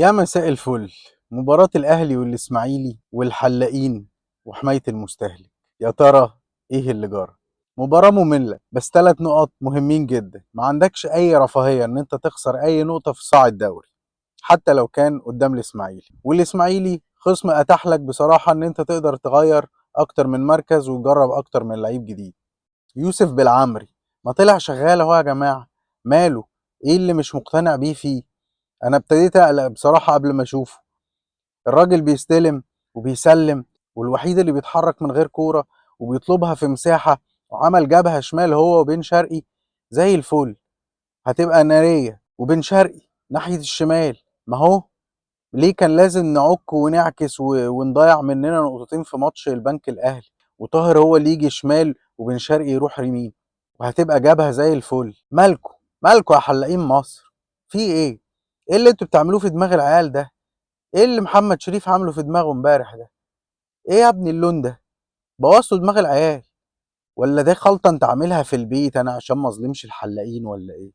يا مساء الفل. مباراة الأهلي والإسماعيلي والحلاقين وحماية المستهلك، يا ترى إيه اللي جرى؟ مباراة مملة بس 3 نقط مهمين جدا. ما عندكش أي رفاهية إن أنت تخسر أي نقطة في صاع الدوري حتى لو كان قدام الإسماعيلي، والإسماعيلي خصم أتاح لك بصراحة إن أنت تقدر تغير أكتر من مركز وتجرب أكتر من لعيب جديد. يوسف بالعمري ما طلع شغال أهو يا جماعة، ماله؟ إيه اللي مش مقتنع بيه فيه؟ أنا ابتديت أقلق بصراحة قبل ما أشوفه. الراجل بيستلم وبيسلم، والوحيد اللي بيتحرك من غير كورة وبيطلبها في مساحة، وعمل جبهة شمال هو وبن شرقي زي الفل. هتبقى نارية وبن شرقي ناحية الشمال. ما هو ليه كان لازم نعك ونعكس ونضيع مننا نقطتين في ماتش البنك الأهلي، وطاهر هو اللي يجي شمال وبن شرقي يروح يمين، وهتبقى جبهة زي الفل. مالكوا يا حلاقين مصر؟ في ايه؟ ايه اللي انتوا بتعملوه في دماغ العيال ده؟ ايه اللي محمد شريف عامله في دماغه امبارح ده؟ ايه يا ابني اللون ده؟ بوظتوا دماغ العيال؟ ولا ده خلطه انت عاملها في البيت انا عشان ما اظلمش الحلاقين ولا ايه؟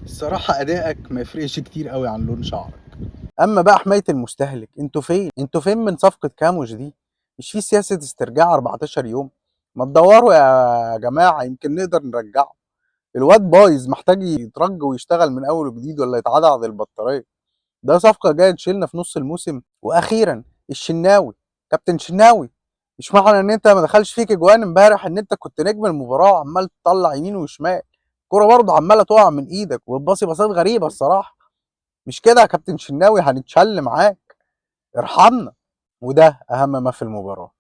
الصراحه ادائك ما يفرقش كتير قوي عن لون شعرك. اما بقى حمايه المستهلك، انتوا فين من صفقه كاموش دي؟ مش في سياسه استرجاع 14 يوم؟ ما تدوروا يا جماعه يمكن نقدر نرجعه. الواد بايظ محتاج يترج ويشتغل من اول وجديد ولا يتعدعض البطاريه. ده صفقة جاية تشيلنا في نص الموسم. واخيرا الشناوي، كابتن شناوي، مش معنى ان انت ما دخلش فيك اجوان امبارح ان انت كنت نجم المباراة عمال تطلع يمين وشمال. الكورة برضه عمالة تقع من ايدك وتباصي باصات غريبة الصراحة. مش كده يا كابتن شناوي، هنتشل معاك. ارحمنا. وده اهم ما في المباراة.